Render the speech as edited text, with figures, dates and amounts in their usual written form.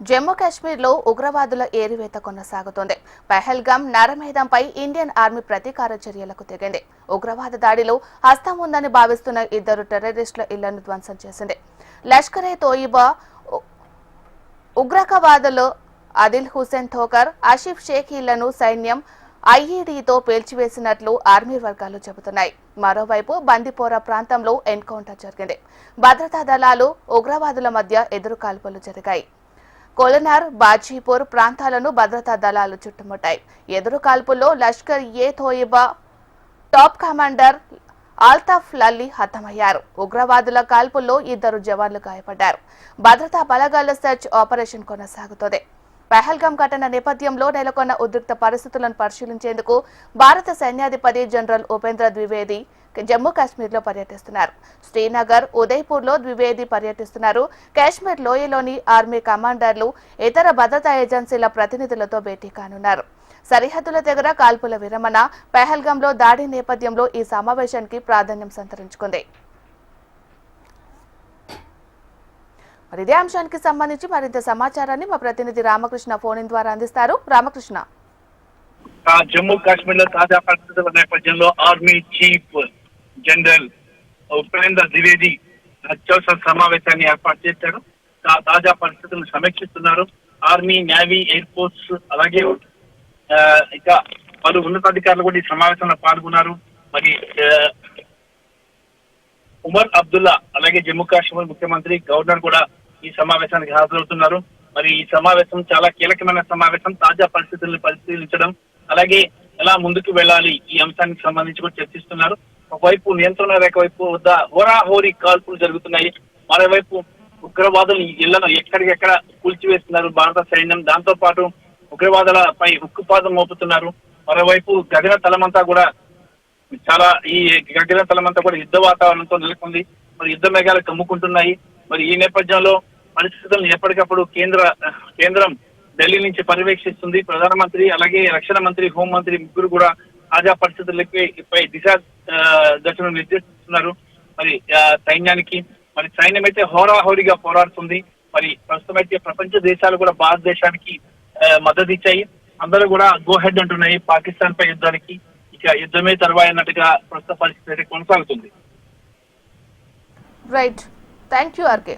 జమ్మూ కాశ్మీర్లో ఉగ్రవాదుల ఏరివేత కొనసాగుతోంది. పహల్గామ్ నరమేధంపై ఇండియన్ ఆర్మీ ప్రతీకార చర్యలకు తెగింది. ఉగ్రవాద దాడిలో హస్తం ఉందని భావిస్తున్న ఇద్దరు టెర్రరిస్టుల ఇళ్లను ధ్వంసం చేసింది. లష్కరే తోయిబా ఉగ్రవాదులు ఆదిల్ హుసేన్ థోకర్, ఆసిఫ్ షేక్ ఇళ్లను సైన్యం ఐఈడీతో పేల్చివేసినట్లు ఆర్మీ వర్గాలు చెబుతున్నాయి. మరోవైపు బందిపోరా ప్రాంతంలో ఎన్కౌంటర్ జరిగింది. భద్రతా దళాలు ఉగ్రవాదుల మధ్య ఎదురుకాల్పులు జరిగాయి. కోలనార్, బాజీపూర్ ప్రాంతాలను భద్రతా దళాలు చుట్టుముట్టాయి. ఎదురు కాల్పుల్లో లష్కర్ ఏ తోయిబా టాప్ కమాండర్ ఆల్తాఫ్ లల్లీ హతమయ్యారు. ఉగ్రవాదుల కాల్పుల్లో ఇద్దరు జవాన్లు గాయపడ్డారు. భద్రతా బలగాల సెర్చ్ ఆపరేషన్ కొనసాగుతోంది. పహల్గామ్ ఘటన నేపథ్యంలో నెలకొన్న ఉద్రిక్త పరిస్థితులను పరిశీలించేందుకు భారత సైన్యాధిపతి జనరల్ ఉపేంద్ర ద్వివేది జమ్మూ కాశ్మీర్లో పర్యటిస్తున్నారు. శ్రీనగర్, ఉదయ్పూర్లో ద్వివేది పర్యటిస్తున్నారు. కాశ్మీర్ లోయలోని ఆర్మీ కమాండర్లు, ఇతర భద్రతా ఏజెన్సీల ప్రతినిధులతో భేటీ కానున్నారు. సరిహద్దుల దగ్గర కాల్పుల విరమణ, పహల్గామ్లో దాడి నేపథ్యంలో ఈ సమావేశానికి ప్రాధాన్యం సంతరించుకుంది. మరి ఇదే అంశానికి సంబంధించి మరింత సమాచారాన్ని మా ప్రతినిధి రామకృష్ణ ఫోన్ ద్వారా అందిస్తారు. రామకృష్ణ, జమ్మూ కాశ్మీర్ లో తాజా పరిస్థితుల నేపథ్యంలో army chief general Upendra Dwivedi అత్యవసర సమావేశాన్ని ఏర్పాటు చేశారు. తాజా పరిస్థితులను సమీక్షిస్తున్నారు. ఆర్మీ, నేవీ, ఎయిర్ ఫోర్స్ అలాగే ఇక పలు ఉన్నతాధికారులు కూడా ఈ సమావేశంలో పాల్గొన్నారు. మరి ఉమర్ అబ్దుల్లా అలాగే జమ్మూ కాశ్మీర్ ముఖ్యమంత్రి, గవర్నర్ కూడా ఈ సమావేశానికి హాజరవుతున్నారు. మరి ఈ సమావేశం చాలా కీలకమైన సమావేశం. తాజా పరిస్థితులను పరిశీలించడం, అలాగే ఎలా ముందుకు వెళ్ళాలి ఈ అంశానికి సంబంధించి కూడా చర్చిస్తున్నారు. ఒకవైపు నియంత్రణ రేఖ వైపు వద్ద హోరాహోరీ కాల్పులు జరుగుతున్నాయి. మరోవైపు ఉగ్రవాదులు ఇళ్లను ఎక్కడికెక్కడ కూల్చివేస్తున్నారు భారత సైన్యం. దాంతో పాటు ఉగ్రవాదులపై ఉక్కుపాదం మోపుతున్నారు. మరోవైపు గగన తలమంతా కూడా యుద్ధ వాతావరణంతో నెలకొంది. మరి యుద్ధ మేఘాలు కమ్ముకుంటున్నాయి. మరి ఈ నేపథ్యంలో పరిస్థితులను ఎప్పటికప్పుడు కేంద్రం ఢిల్లీ నుంచి పర్యవేక్షిస్తుంది. ప్రధానమంత్రి అలాగే రక్షణ మంత్రి, హోంమంత్రి ముగ్గురు కూడా తాజా పరిస్థితులపై దశను నిర్దేశిస్తున్నారు. మరి సైన్యానికి సైన్యం అయితే హోరాహోరీగా పోరాడుతుంది. మరి ప్రస్తుతం అయితే ప్రపంచ దేశాలు కూడా భారతదేశానికి మద్దతు ఇచ్చాయి. అందరూ కూడా గో హెడ్ అంటున్నాయి పాకిస్తాన్ పై యుద్ధానికి. ఇక యుద్ధమే తర్వాయి అన్నట్టుగా ప్రస్తుత పరిస్థితి కొనసాగుతుంది. Right, thank you RK.